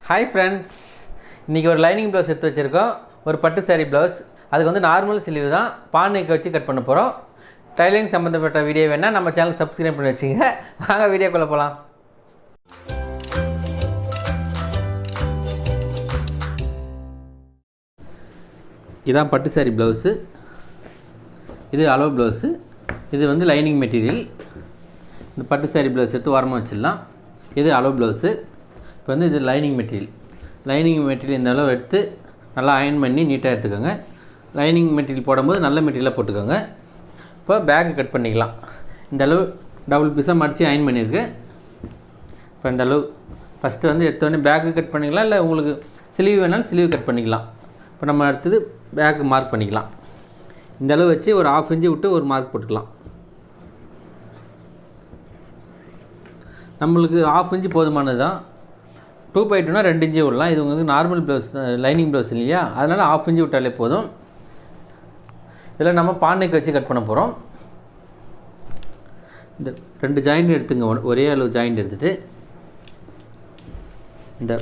Hi friends, இன்றைக்கி ஒரு lining blouse எடுத்து வச்சுருக்கோம். ஒரு பட்டு சாரி ப்ளவுஸ். அதுக்கு வந்து நார்மல் ஸ்லீவ் தான், பான் நெக் வச்சு கட் பண்ண போகிறோம். டைலரிங் சம்மந்தப்பட்ட வீடியோ வேணால் நம்ம சேனல் சப்ஸ்கிரைப் பண்ணி வச்சுங்க. வாங்க வீடியோக்குள்ளே போகலாம். இதான் பட்டு சாரி ப்ளவுஸு. இது அளவு ப்ளவுஸு. இது வந்து லைனிங் மெட்டீரியல். இந்த பட்டு சாரி ப்ளவுஸ் எடுத்து ஓரமாக வச்சிடலாம். இது அளவு ப்ளவுஸு. இப்போ வந்து இது லைனிங் மெட்டீரியல் இந்த அளவு எடுத்து நல்லா அயன் பண்ணி நீட்டாக எடுத்துக்கோங்க. லைனிங் மெட்டீரியல் போடும்போது நல்ல மெட்டீரியலாக போட்டுக்கோங்க. இப்போ பேக்கு கட் பண்ணிக்கலாம். இந்த அளவு டபுள் பீஸாக மடித்து அயன் பண்ணியிருக்கு. இப்போ இந்த அளவு ஃபஸ்ட்டு வந்து எடுத்தோடனே பேக்கு கட் பண்ணிக்கலாம், இல்லை உங்களுக்கு ஸ்லீவ் வேணாலும் ஸ்லீவ் கட் பண்ணிக்கலாம். இப்போ நம்ம அடுத்தது பேக்கு மார்க் பண்ணிக்கலாம். இந்த அளவு வச்சு ஒரு 1/2 இன்ச்சு விட்டு ஒரு மார்க் போட்டுக்கலாம். நம்மளுக்கு 1/2 இன்ச்சு போதுமானது தான். 2/2னா 2 இன்ச்சு விடலாம். இது வந்து நார்மல் ப்ளவுஸ், லைனிங் ப்ளவுஸ் இல்லையா, அதனால் 1/2 இன்ச்சு விட்டாலே போதும். இதில் நம்ம பான் நெக் வச்சு கட் பண்ண போகிறோம். இந்த 2 ஜாயிண்ட் எடுத்துங்க. ஒரே அளவு ஜாயிண்ட் எடுத்துகிட்டு இந்த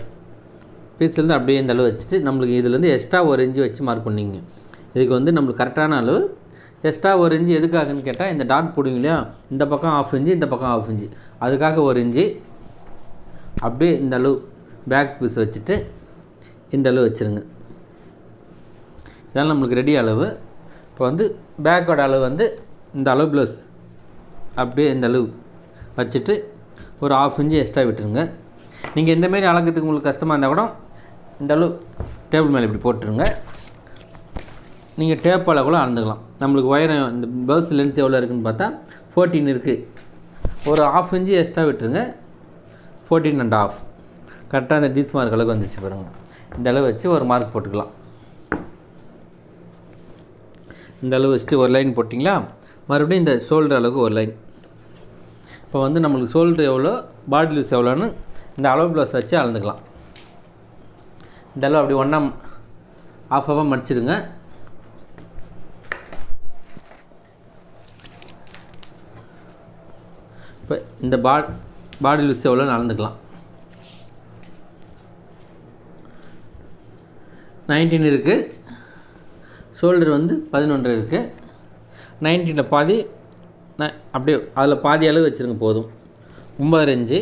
பீஸ்லேருந்து அப்படியே இந்த அளவு வச்சுட்டு நம்மளுக்கு இதுலேருந்து எக்ஸ்ட்ரா 1 இன்ச்சு வச்சு மார்க் பண்ணிங்க. இதுக்கு வந்து நம்மளுக்கு கரெக்டான அளவு. எக்ஸ்ட்ரா 1 இன்ச்சு எதுக்காகன்னு கேட்டால், இந்த டாட் போடுங்க இல்லையா, இந்த பக்கம் 1/2 இன்ச்சு, இந்த பக்கம் 1/2 இன்ச்சு, அதுக்காக 1 இன்ச்சு. அப்படியே இந்த அளவு பேக் பீஸ் வச்சுட்டு இந்த அளவு வச்சுருங்க. இதெல்லாம் நம்மளுக்கு ரெடி அளவு. இப்போ வந்து பேக்கோட அளவு வந்து இந்த அளவு ப்ளவுஸ் அப்படியே இந்த அளவு வச்சுட்டு ஒரு 1/2 இன்ச்சு எக்ஸ்ட்ரா விட்டுருங்க. நீங்கள் இந்தமாரி அளக்கிறதுக்கு உங்களுக்கு கஷ்டமாக இருந்தால் கூட இந்த அளவு டேபிள் மேலே இப்படி போட்டுருங்க. நீங்கள் டேப் அளவு கூட அளந்துக்கலாம். நம்மளுக்கு உயரம் இந்த ப்ளவுஸ் லென்த் எவ்வளோ இருக்குதுன்னு பார்த்தா 14 இருக்குது. ஒரு 1/2 இன்ச்சு எக்ஸ்ட்ரா விட்டுருங்க. 14 1/2 கரெக்டாக அந்த டீஸ் மார்க் அளவுக்கு வந்துச்சு பாருங்கள். இந்த அளவு வச்சு ஒரு மார்க் போட்டுக்கலாம். இந்த அளவு வச்சுட்டு ஒரு லைன் போட்டிங்களா, மறுபடியும் இந்த ஷோல்டர் அளவுக்கு ஒரு லைன். இப்போ வந்து நம்மளுக்கு ஷோல்டர் எவ்வளோ, பாடி லூஸ் எவ்வளோன்னு இந்த அளவு ப்ளவுஸ் வச்சு அளந்துக்கலாம். இந்த அளவு அப்படி ஒன்றா ஆஃபாக மடிச்சிடுங்க. இப்போ இந்த பாடி லூஸ் எவ்வளோன்னு அளந்துக்கலாம். 19 இருக்குது. ஷோல்டர் வந்து 11 இருக்குது. 19 பாதி அப்படியே அதில் பாதி அளவு வச்சுருங்க போதும். 9 இன்ச்சு.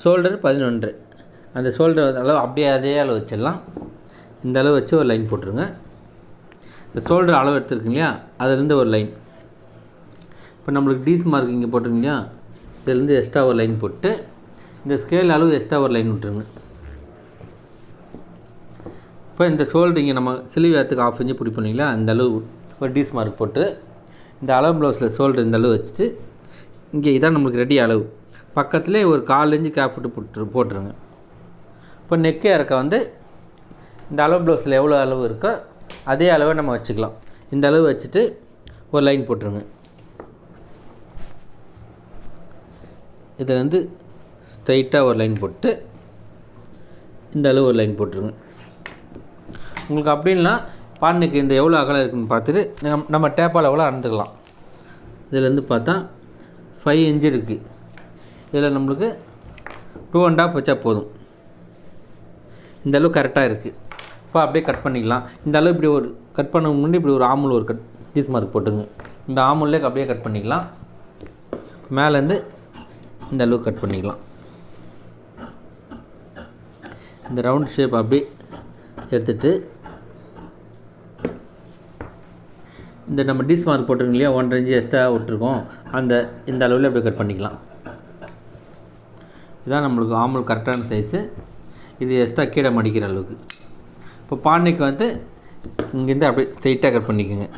ஷோல்டர் 11. அந்த ஷோல்டர் அளவு அப்படியே அதே அளவு வச்சிடலாம். இந்த அளவு வச்சு ஒரு லைன் போட்டுருங்க. இந்த ஷோல்டர் அளவு எடுத்துருக்கு இல்லையா, அதுலேருந்து ஒரு லைன். இப்போ நம்மளுக்கு டீஸ் மார்க் இங்கே போட்டிருங்க இல்லையா, இதுலேருந்து எக்ஸ்ட்ரா ஒரு லைன் போட்டு இந்த ஸ்கேல் அளவு எக்ஸ்ட்ரா ஒரு லைன் விட்டுருங்க. இப்போ இந்த ஷோல்டர் இங்கே நம்ம ஸ்லீவ் ஏற்றுக்கு 1/2 இன்ச்சு பிடி பண்ணிங்களா, இந்த அளவு ஒரு டீஸ் மார்க் போட்டு இந்த அளவு ப்ளவுஸில் ஷோல்டர் இந்த அளவு வச்சுட்டு இங்கே இதான் நம்மளுக்கு ரெடி அளவு. பக்கத்துலேயே ஒரு 1/4 இன்ச்சு கேப் விட்டு போட்டுருங்க. இப்போ நெக்கு இறக்க வந்து இந்த அளவு ப்ளவுஸில் எவ்வளோ அளவு இருக்கோ அதே அளவை நம்ம வச்சுக்கலாம். இந்த அளவு வச்சுட்டு ஒரு லைன் போட்டுருங்க. இதில் வந்து ஸ்ட்ரைட்டாக ஒரு லைன் போட்டு இந்த அளவு ஒரு லைன் போட்டுருங்க. உங்களுக்கு அப்படின்னா பான்னுக்கு இந்த எவ்வளோ அகலம் இருக்குதுன்னு பார்த்துட்டு நம்ம டேப்பால் எவ்வளோ அளந்துக்கலாம். இதிலேருந்து பார்த்தா 5 இன்ச்சு இருக்குது. இதில் நம்மளுக்கு 2 1/2 வச்சா போதும். இந்த அளவு கரெக்டாக இருக்குது. இப்போ அப்படியே கட் பண்ணிக்கலாம். இந்த அளவு இப்படி ஒரு கட் பண்ண முன்னாடி இப்படி ஒரு ஆமுல் ஒரு டீஸ் மார்க் போட்டுங்க. இந்த ஆமுல்லே அப்படியே கட் பண்ணிக்கலாம். மேலேருந்து இந்த அளவு கட் பண்ணிக்கலாம். இந்த ரவுண்ட் ஷேப் அப்படியே எடுத்துகிட்டு இந்த நம்ம டீஸ் மார்க் போட்டிருக்கோம் இல்லையா, 1.5 இன்ச்சு எக்ஸ்ட்ரா விட்டுருக்கோம், இந்த அளவில் அப்படியே கட் பண்ணிக்கலாம். இதுதான் நம்மளுக்கு ஆமுல் கரெக்டான சைஸு. இது எக்ஸ்ட்ரா கீழே மடிக்கிற அளவுக்கு. இப்போ பான்னைக்கு வந்து இங்கேருந்து அப்படியே ஸ்ட்ரைட்டாக கட் பண்ணிக்கோங்க.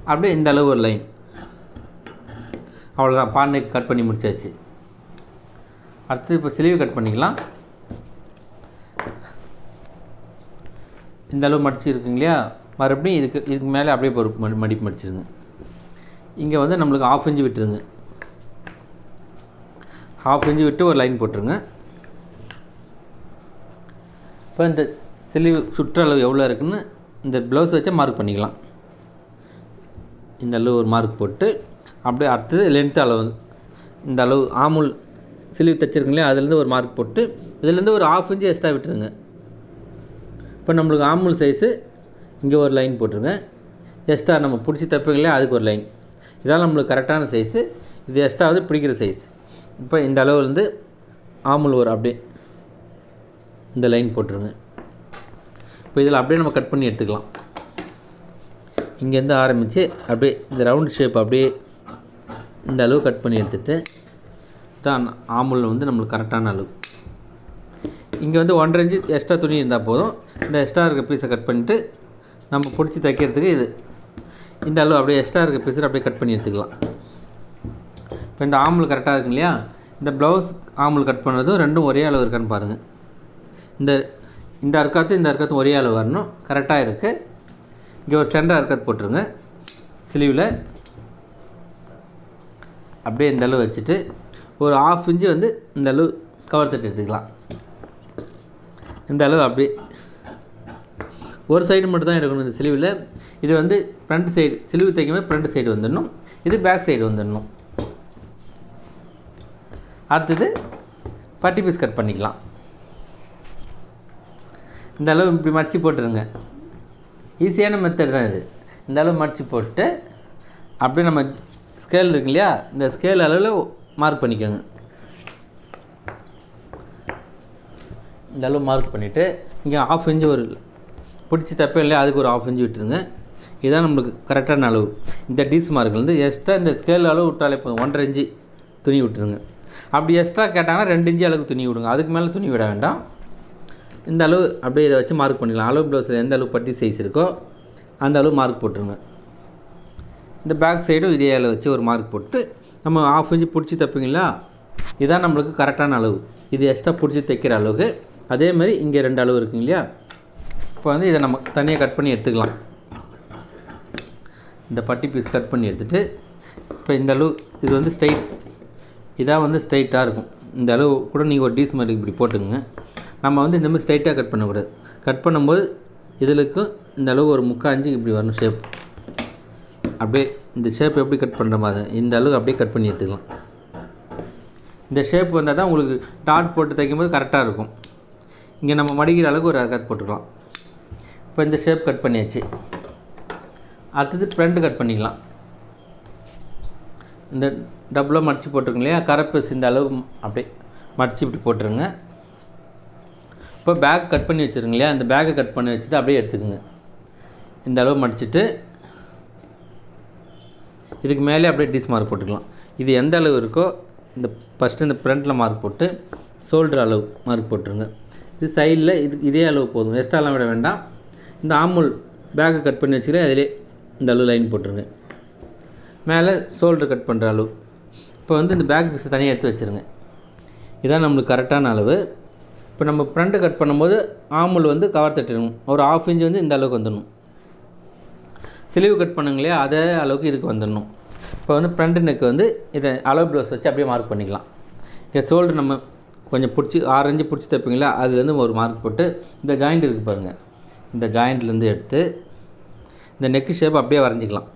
அப்படியே இந்த அளவு ஒரு லைன். அவ்வளோதான், பான்னைக்கு கட் பண்ணி முடிச்சாச்சு. அடுத்து இப்போ ஸ்லீவ் கட் பண்ணிக்கலாம். இந்த அளவு மடிச்சு இருக்குங்க இல்லையா, மறுபடியும் இதுக்கு மேலே அப்படியே ஒரு மடிப்பு மடிச்சிருங்க. இங்கே வந்து நம்மளுக்கு 1/2 இன்ச்சு விட்டுருங்க. 1/2 இன்ச்சு விட்டு ஒரு லைன் போட்டுருங்க. இப்போ இந்த ஸ்லீவ் சுற்றளவு எவ்வளோ இருக்குதுன்னு இந்த ப்ளவுஸ் வச்சா மார்க் பண்ணிக்கலாம். இந்த அளவு ஒரு மார்க் போட்டு அப்படியே அடுத்தது லென்த் அளவு இந்த அளவு ஆமுல் ஸ்லீவ் தைச்சிருக்கீங்களே அதுலேருந்து ஒரு மார்க் போட்டு இதுலேருந்து ஒரு 1/2 இன்ச்சு எக்ஸ்ட்ரா விட்டுருங்க. இப்போ நம்மளுக்கு ஆம்பூல் சைஸு இங்கே ஒரு லைன் போட்டுருங்க. எக்ஸ்ட்ரா நம்ம பிடிச்சி தைப்பீங்களே அதுக்கு ஒரு லைன். இதான் நம்மளுக்கு கரெக்டான சைஸு. இது எக்ஸ்ட்ரா வந்து பிடிக்கிற சைஸ். இப்போ இந்த அளவுலேருந்து ஆம்பூல் ஒரு அப்படியே இந்த லைன் போட்டுருங்க. இப்போ இதில் அப்படியே நம்ம கட் பண்ணி எடுத்துக்கலாம். இங்கேருந்து ஆரம்பித்து அப்படியே இந்த ரவுண்ட் ஷேப் அப்படியே இந்த அளவு கட் பண்ணி எடுத்துகிட்டு தான் ஆம்பூல் வந்து நம்மளுக்கு கரெக்டான அளவு. இங்கே வந்து 1.5 இன்ச்சு எக்ஸ்ட்ரா துணி இருந்தால் போதும். இந்த எக்ஸ்ட்ரா இருக்க பீஸை கட் பண்ணிவிட்டு நம்ம பிடிச்சி தைக்கிறதுக்கு இது இந்த அளவு அப்படியே எக்ஸ்ட்ரா இருக்க பீஸை அப்படியே கட் பண்ணி எடுத்துக்கலாம். இப்போ இந்த ஆம்பூல் கரெக்டாக இருக்கு இல்லையா? இந்த ப்ளவுஸ் ஆம்பூல் கட் பண்ணுறதும் ரெண்டும் ஒரே அளவு இருக்கான்னு பாருங்கள். இந்த அர்க்காத்தும் ஒரே அளவு வரணும். கரெக்டாக இருக்குது. இங்கே ஒரு சென்டர் அர்க்காத் போட்டுருங்க. ஸ்லீவில் அப்படியே இந்த அளவு வச்சுட்டு ஒரு 1/2 இன்ச்சு வந்து இந்த அளவு கவர் தட்டு எடுத்துக்கலாம். இந்த அளவு அப்படியே ஒரு சைடு மட்டும் தான் எடுக்கணும் இந்த ஸ்லீவில். இது வந்து ஃப்ரண்ட் சைடு ஸ்லீவ் தைக்கும்போது ஃப்ரண்ட் சைடு வந்துடணும். இது பேக் சைடு வந்துடணும். அடுத்தது பட்டி பீஸ் கட் பண்ணிக்கலாம். இந்த அளவு இப்படி மடித்து போட்டுருங்க. ஈஸியான மெத்தட் தான் இது. இந்த அளவு மடித்து போட்டு அப்படியே நம்ம ஸ்கேல் இருக்கு இல்லையா? இந்த ஸ்கேல் அளவில் மார்க் பண்ணிக்கோங்க. இந்த அளவு மார்க் பண்ணிவிட்டு இங்கே 1/2 இன்ச்சு ஒரு பிடிச்சி தப்பே இல்லையா அதுக்கு ஒரு 1/2 இன்ச்சு விட்டுருங்க. இதுதான் நம்மளுக்கு கரெக்டான அளவு. இந்த டீஸ் மார்க்லேருந்து எக்ஸ்ட்ரா இந்த ஸ்கேல் அளவு விட்டாலே போதும். 1.5 இன்ச்சு துணி விட்டுருங்க. அப்படி எக்ஸ்ட்ரா கேட்டாங்கன்னா 2 இன்ச்சு அளவுக்கு துணி விடுங்க. அதுக்கு மேலே துணி விட வேண்டாம். இந்த அளவு அப்படியே இதை வச்சு மார்க் பண்ணிக்கலாம். அளவு ப்ளவுஸில் எந்த அளவு பட்டி சைஸ் இருக்கோ அந்த அளவு மார்க் போட்டுருங்க. இந்த பேக் சைடும் இதே அளவு வச்சு ஒரு மார்க் போட்டு நம்ம 1/2 இன்ச்சு பிடிச்சி தைப்பீங்களா? இதுதான் நம்மளுக்கு கரெக்டான அளவு. இது எக்ஸ்ட்ரா பிடிச்சி தைக்கிற அளவுக்கு. அதேமாதிரி இங்கே 2 அளவு இருக்குங்க இல்லையா? இப்போ வந்து இதை நம்ம தனியாக கட் பண்ணி எடுத்துக்கலாம். இந்த பட்டி பீஸ் கட் பண்ணி எடுத்துகிட்டு இப்போ இந்த அளவு இது வந்து இதாக வந்து ஸ்ட்ரைட்டாக இருக்கும். இந்த அளவு கூட நீங்கள் ஒரு டீஸ் மாதிரி இப்படி போட்டுங்க. நம்ம வந்து இந்த மாதிரி ஸ்ட்ரைட்டாக கட் பண்ணக்கூடாது. கட் பண்ணும்போது இதிலுக்கும் இந்த அளவு ஒரு 3/4 இன்ச்சு இப்படி வரணும் ஷேப். அப்படியே இந்த ஷேப் எப்படி கட் பண்ணுற மாதிரி இந்த அளவுக்கு அப்படியே கட் பண்ணி எடுத்துக்கலாம். இந்த ஷேப் வந்தால் தான் உங்களுக்கு டாட் போட்டு தைக்கும்போது கரெக்டாக இருக்கும். இங்கே நம்ம மடிக்கிற அளவுக்கு ஒரு அர்க்காத் போட்டுக்கலாம். இப்போ இந்த ஷேப் கட் பண்ணியாச்சு. அடுத்தது ஃப்ரண்ட் கட் பண்ணிக்கலாம். இந்த டபுளாக மடித்து போட்டிருக்கோம் இல்லையா? கரப்பீஸ் இந்த அளவு அப்படியே மடித்து இப்படி போட்டுருங்க. இப்போ பேக் கட் பண்ணி வச்சுருங்க இல்லையா? அந்த பேக்கை கட் பண்ணி வச்சுட்டு அப்படியே எடுத்துக்கோங்க. இந்த அளவு மடிச்சுட்டு இதுக்கு மேலே அப்படியே டீஸ் மார்க் போட்டுக்கலாம். இது எந்த அளவு இருக்கோ இந்த ஃபஸ்ட்டு இந்த ஃப்ரண்ட்டில் மார்க் போட்டு ஷோல்டர் அளவு மார்க் போட்டுருங்க. இது சைடில் இதே அளவு போதும். எக்ஸ்ட்ராலாம் விட வேண்டாம். இந்த ஆம்பூல் பேக்கை கட் பண்ணி வச்சுக்கிறேன். அதிலே இந்த அளவு லைன் போட்டுருங்க. மேலே ஷோல்டர் கட் பண்ணுற அளவு. இப்போ வந்து இந்த பேக் பீஸை தனியாக எடுத்து வச்சுருங்க. இதான் நம்மளுக்கு கரெக்டான அளவு. இப்போ நம்ம ஃப்ரண்ட்டு கட் பண்ணும்போது ஆம்பூல் வந்து கவர் தட்டிடணும். ஒரு 1/2 இன்ச்சு வந்து இந்த அளவுக்கு வந்துடணும். ஸ்லீவ் கட் பண்ணுங்க இல்லையா? அதே அளவுக்கு இதுக்கு வந்துடணும். இப்போ வந்து ஃப்ரண்ட் நெக்கு வந்து இதை அளவு ப்ளவுஸ் வச்சு அப்படியே மார்க் பண்ணிக்கலாம். இங்கே ஷோல்டர் நம்ம கொஞ்சம் பிடிச்சி 6 இன்ச்சு பிடிச்சி தைப்பீங்களா? அதுலேருந்து ஒரு மார்க் போட்டு இந்த ஜாயிண்ட் இருக்குது பாருங்கள். இந்த ஜாயிண்ட்லேருந்து எடுத்து இந்த நெக்கு ஷேப் அப்படியே வரைஞ்சிக்கலாம்.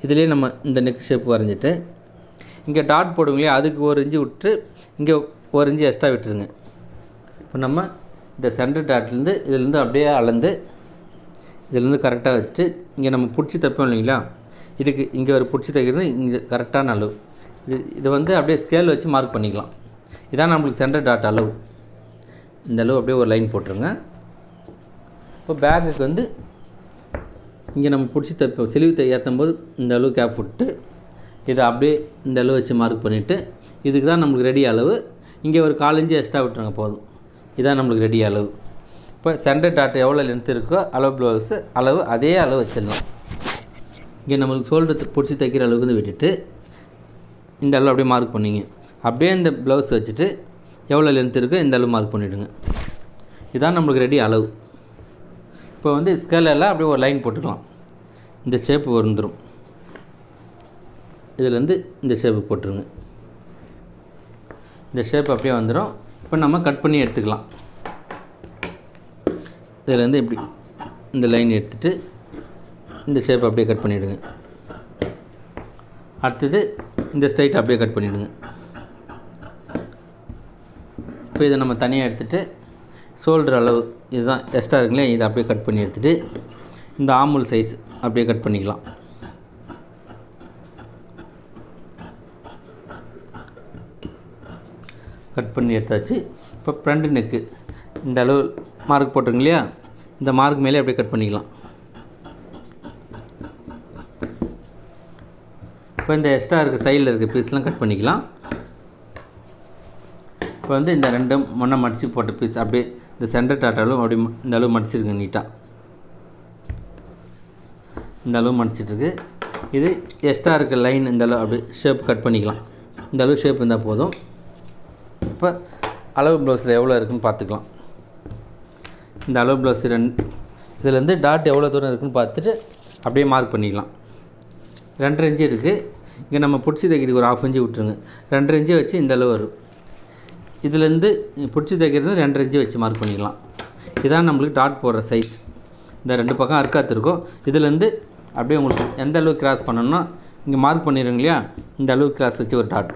இதிலே நம்ம இந்த நெக் ஷேப் வரைஞ்சிட்டு இங்கே டாட் போடுவீங்களே அதுக்கு 1 இன்ச்சு விட்டு இங்கே 1 இன்ச்சு எக்ஸ்ட்ரா விட்டுருங்க. இப்போ நம்ம இந்த சென்டர் டாட்லேருந்து இதிலேருந்து அப்படியே அளந்து இதிலேருந்து கரெக்டாக வச்சுட்டு இங்கே நம்ம பிடிச்சி தைப்போம் இல்லைங்களா? இதுக்கு இங்கே ஒரு பிடிச்சி தைக்கிறது இங்கே கரெக்டான அளவு. இது வந்து அப்படியே ஸ்கேல் வச்சு மார்க் பண்ணிக்கலாம். இதான் நம்மளுக்கு சென்டர் டாட் அளவு. இந்த அளவு அப்படியே ஒரு லைன் போட்டுருங்க. இப்போ பேக்குக்கு வந்து இங்கே நம்ம பிடிச்சி தைப்போம் ஸ்லீவ் ஏற்றும் போது இந்த அளவு கேப் விட்டு இதை அப்படியே இந்த அளவு வச்சு மார்க் பண்ணிவிட்டு இதுக்கு தான் நம்மளுக்கு ரெடி அளவு. இங்கே ஒரு 1/4 இன்ச்சு எக்ஸ்ட்ரா விட்டுருங்க போதும். இதான் நம்மளுக்கு ரெடி அளவு. இப்போ சென்டர் டாட் எவ்வளோ லென்த் இருக்கோ அளவு ப்ளவுஸு அளவு அதே அளவு வச்சிடலாம். இங்கே நம்மளுக்கு ஷோல்டர் பிடிச்சி தைக்கிற அளவுக்கு வந்து விட்டுட்டு இந்த அளவு அப்படியே மார்க் பண்ணிங்க. அப்படியே இந்த ப்ளவுஸ் வச்சுட்டு எவ்வளோ லென்த் இருக்கோ இந்த அளவு மார்க் பண்ணிவிடுங்க. இதுதான் நம்மளுக்கு ரெடி அளவு. இப்போ வந்து ஸ்கேலெல்லாம் அப்படியே ஒரு லைன் போட்டுக்கலாம். இந்த ஷேப்பு வந்துடும். இதிலேருந்து இந்த ஷேப்பு போட்டுருங்க. இந்த ஷேப் அப்படியே வந்துடும். இப்போ நம்ம கட் பண்ணி எடுத்துக்கலாம். இதிலேருந்து இப்படி இந்த லைன் எடுத்துகிட்டு இந்த ஷேப் அப்படியே கட் பண்ணிவிடுங்க. அடுத்தது இந்த ஸ்ட்ரைட் அப்படியே கட் பண்ணிவிடுங்க. இப்போ இதை நம்ம தனியாக எடுத்துகிட்டு ஷோல்டர் அளவு இதுதான் எக்ஸ்ட்ரா இருக்குல்லையே, இதை அப்படியே கட் பண்ணி எடுத்துகிட்டு இந்த ஆம்பூல் சைஸ் அப்படியே கட் பண்ணிக்கலாம். கட் பண்ணி எடுத்தாச்சு. இப்போ ஃப்ரண்ட் நெக்கு இந்த அளவு மார்க் போட்டிருங்க இல்லையா, இந்த மார்க் மேலே அப்படியே கட் பண்ணிக்கலாம். இப்போ இந்த எக்ஸ்ட்ரா இருக்க சைடில் இருக்க பீஸ்லாம் கட் பண்ணிக்கலாம். இப்போ வந்து இந்த ரெண்டும் முன்ன மடித்து போட்ட பீஸ் அப்படியே இந்த சென்டர் டாட்டாலும் அப்படி இந்த அளவு மடிச்சிருக்கு நீட்டாக. இந்த அளவு மடிச்சிட்ருக்கு. இது எக்ஸ்ட்ரா இருக்க லைன் இந்த அளவு அப்படி ஷேப் கட் பண்ணிக்கலாம். இந்த அளவு ஷேப் இருந்தால் போதும். இப்போ அளவு ப்ளவுஸில் எவ்வளோ இருக்குதுன்னு பார்த்துக்கலாம். இந்த அளவு ப்ளவுஸ் இதுலேருந்து டாட் எவ்வளோ தூரம் இருக்குதுன்னு பார்த்துட்டு அப்படியே மார்க் பண்ணிக்கலாம். 2.5 இன்ச்சு இருக்குது. இங்கே நம்ம பிடிச்சி தைக்கிறதுக்கு ஒரு 1/2 இன்ச்சு விட்டுருங்க. 2.5 இன்ச்சு வச்சு இந்த அளவு வரும். இதுலேருந்து பிடிச்சி தைக்கிறது 2.5 இன்ச்சு வச்சு மார்க் பண்ணிக்கலாம். இதான் நம்மளுக்கு டாட் போடுற சைஸ். இந்த 2 பக்கம் அர்க்காத்து இருக்கும். இதுலேருந்து அப்படியே உங்களுக்கு எந்த அளவுக்கு கிராஸ் பண்ணணும்னா இங்கே மார்க் பண்ணிடுங்க இல்லையா, இந்த அளவுக்கு கிராஸ் வச்சு ஒரு டாட்.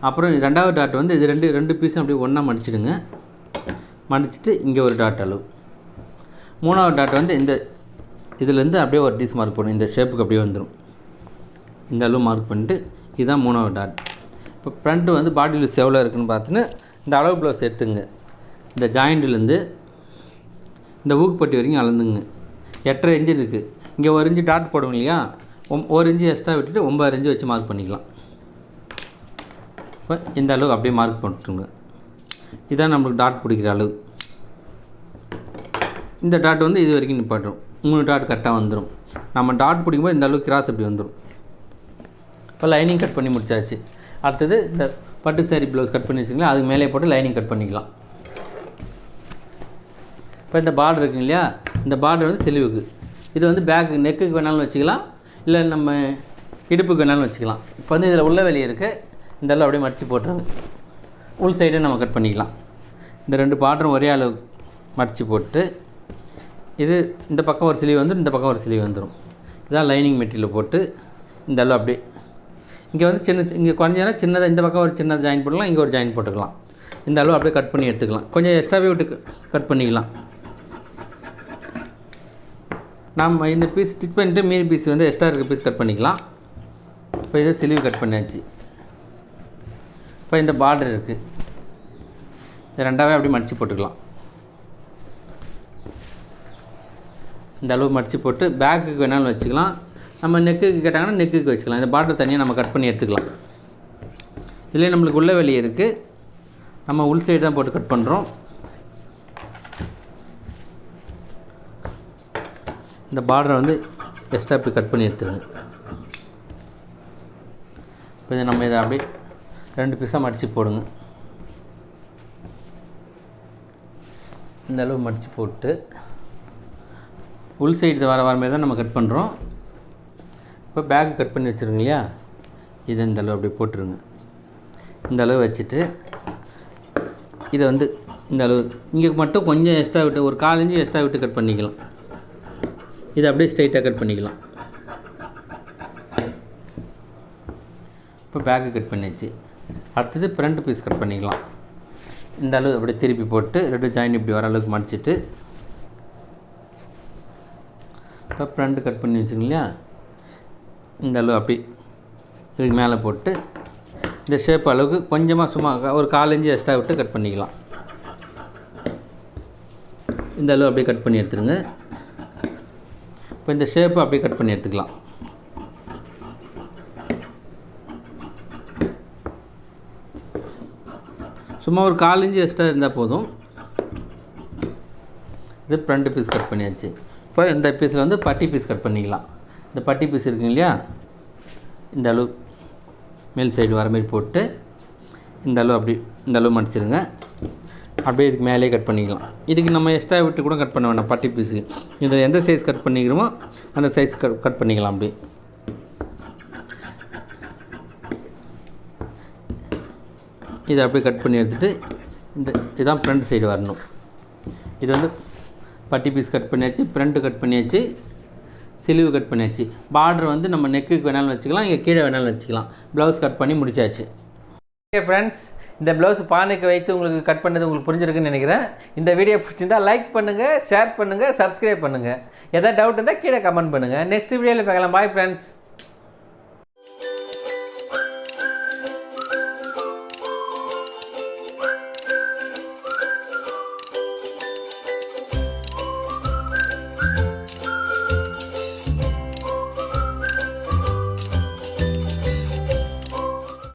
அப்புறம் 2வது டாட் வந்து இது ரெண்டு பீஸும் அப்படியே ஒன்றா மடிச்சிடுங்க. மடிச்சுட்டு இங்கே ஒரு டாட் அளவு. 3வது டாட் வந்து இந்த இதுலேருந்து அப்படியே ஒரு டீஸ் மார்க் பண்ணணும். இந்த ஷேப்புக்கு அப்படியே வந்துடும். இந்த அளவு மார்க் பண்ணிட்டு இதுதான் 3வது டாட். இப்போ ஃப்ரண்ட்டு வந்து பாடி லூஸ் எவ்வளோ இருக்குதுன்னு பார்த்துன்னு இந்த அளவு ப்ளவுஸ் எடுத்துங்க. இந்த ஜாயிண்ட்லேருந்து இந்த ஊக்குப்பட்டி வரைக்கும் அளந்துங்க. 8.5 இன்ச்சு இருக்குது. இங்கே 1 இன்ச்சு டாட் போடுவோம் இல்லையா, 1 இன்ச்சு எக்ஸ்ட்ரா விட்டுட்டு 9 இன்ச்சு வச்சு மார்க் பண்ணிக்கலாம். இப்போ இந்த அளவு அப்படியே மார்க் பண்ணிட்டுருங்க. இதான் நம்மளுக்கு டாட் பிடிக்கிற அளவு. இந்த டாட் வந்து இது வரைக்கும் நிப்பாட்டும். 3 டாட் கரெக்டாக வந்துடும். நம்ம டாட் பிடிக்கும்போது இந்த அளவுக்கு கிராஸ் அப்படி வந்துடும். இப்போ லைனிங் கட் பண்ணி முடிச்சாச்சு. அடுத்தது இந்த பட்டு சாரி ப்ளவுஸ் கட் பண்ணி வச்சுங்களா, அதுக்கு மேலே போட்டு லைனிங் கட் பண்ணிக்கலாம். இப்போ இந்த பார்டர் இருக்குங்க இல்லையா, இந்த பார்டர் வந்து சிலுவுக்கு. இது வந்து பேக்கு நெக்குக்கு வேணாலும் வச்சுக்கலாம், இல்லை நம்ம இடுப்புக்கு வேணாலும் வச்சுக்கலாம். இப்போ வந்து இதில் உள்ள வெளியே இருக்குது. இந்த அளவு அப்படியே மடித்து போட்டுருங்க. உள் சைடு நம்ம கட் பண்ணிக்கலாம். இந்த 2 பார்டரும் ஒரே அளவு மடித்து போட்டு இது இந்த பக்கம் ஒரு சிலிவ் வந்துடும், இந்த பக்கம் ஒரு சிலிவ் வந்துடும். இதான் லைனிங் மெட்டீரியல் போட்டு இந்த அளவு அப்படியே இங்கே வந்து இங்கே குறைஞ்சனா சின்னதாக இந்த பக்கம் ஒரு சின்னதாக ஜாயின் போடலாம், இங்கே ஒரு ஜாயின் போட்டுக்கலாம். இந்த அளவு அப்படியே கட் பண்ணி எடுத்துக்கலாம். கொஞ்சம் எக்ஸ்ட்ராவே விட்டு கட் பண்ணிக்கலாம். நம்ம இந்த பீஸ் ஸ்டிச் பண்ணிட்டு மீதி பீஸ் வந்து எக்ஸ்ட்ரா இருக்க பீஸ் கட் பண்ணிக்கலாம். இப்போ இதை சிலிவ் கட் பண்ணியாச்சு. இப்போ இந்த பார்டர் இருக்குது, இது 2ஆவே அப்படியே மடித்து போட்டுக்கலாம். இந்த அளவு மடித்து போட்டு பேக்குக்கு வேணாலும் வச்சுக்கலாம், நம்ம நெக்குக்கு கேட்டாங்கன்னா நெக்குக்கு வச்சுக்கலாம். இந்த பார்டர் தனியாக நம்ம கட் பண்ணி எடுத்துக்கலாம். இதிலே நம்மளுக்கு உள்ள வெளியே இருக்குது. நம்ம உள் சைடு தான் போட்டு கட் பண்ணுறோம். இந்த பார்டரை வந்து எக்ஸ்ட்ரா இப்படி கட் பண்ணி எடுத்துருங்க. இப்போ இதை நம்ம இதை அப்படியே 2 பீஸாக மடித்து போடுங்க. இந்த அளவு மடித்து போட்டு உள் சைடு வர மாதிரி தான் நம்ம கட் பண்ணுறோம். இப்போ பேக் கட் பண்ணி வச்சுருங்க இல்லையா, இதை இந்த அளவு அப்படியே போட்டுருங்க. இந்த அளவு வச்சுட்டு இதை வந்து இந்த அளவு இங்கே மட்டும் கொஞ்சம் எக்ஸ்ட்ரா விட்டு ஒரு 1/4 இன்ச்சு எக்ஸ்ட்ரா விட்டு கட் பண்ணிக்கலாம். இதை அப்படியே ஸ்ட்ரைட்டாக கட் பண்ணிக்கலாம். இப்போ பேக்கு கட் பண்ணியாச்சு. அடுத்தது ஃப்ரண்ட் பீஸ் கட் பண்ணிக்கலாம். இந்த அளவு அப்படியே திருப்பி போட்டு 2 ஜாயின் இப்படி வர அளவுக்கு மடிச்சிட்டு இப்போ ஃப்ரண்ட் கட் பண்ணி வச்சுங்க இல்லையா, இந்த அளவு அப்படி இதுக்கு மேலே போட்டு இந்த ஷேப் அளவுக்கு கொஞ்சமாக சும்மா ஒரு 1/4 இன்ச்சு எக்ஸ்ட்ரா விட்டு கட் பண்ணிக்கலாம். இந்த அளவு அப்படியே கட் பண்ணி எடுத்துருங்க. இப்போ இந்த ஷேப்பை அப்படியே கட் பண்ணி எடுத்துக்கலாம். சும்மா ஒரு 1/4 இன்ச்சு எக்ஸ்ட்ரா இருந்தால் போதும். இது ஃப்ரண்ட் பீஸ் கட் பண்ணியாச்சு. இப்போ இந்த பீஸில் வந்து பட்டி பீஸ் கட் பண்ணிக்கலாம். இந்த பட்டி பீஸ் இருக்குங்க இல்லையா, இந்த அளவு மேல் சைடு வர மாதிரி போட்டு இந்த அளவு அப்படி இந்த அளவு மடிச்சிருங்க. அப்படியே இதுக்கு மேலே கட் பண்ணிக்கலாம். இதுக்கு நம்ம எக்ஸ்ட்ரா விட்டு கூட கட் பண்ண வேண்டாம். பட்டி பீஸுக்கு இதில் எந்த சைஸ் கட் பண்ணிக்கிறோமோ அந்த சைஸ் கட் பண்ணிக்கலாம். அப்படி இதை அப்படியே கட் பண்ணி எடுத்துகிட்டு இதுதான் ஃப்ரண்ட் சைடு வரணும். இது வந்து பட்டி பீஸ் கட் பண்ணியாச்சு, ஃப்ரண்ட்டு கட் பண்ணியாச்சு, சிலிவு கட் பண்ணியாச்சு. பார்டர் வந்து நம்ம நெக்குக்கு வேணாலும் வச்சுக்கலாம், இங்கே கீழே வேணாலும் வச்சுக்கலாம். ப்ளவுஸ் கட் பண்ணி முடிச்சாச்சு. ஓகே ஃப்ரெண்ட்ஸ், இந்த ப்ளவுஸ் பானைக்கு வைத்து உங்களுக்கு கட் பண்ணது உங்களுக்கு புரிஞ்சிருக்குன்னு நினைக்கிறேன். இந்த வீடியோ பிடிச்சிருந்தா லைக் பண்ணுங்கள், ஷேர் பண்ணுங்கள், சப்ஸ்கிரைப் பண்ணுங்கள். எதாவது டவுட் இருந்தால் கீழே கமெண்ட் பண்ணுங்கள். நெக்ஸ்ட் வீடியோவில் பார்க்கலாம். Bye friends.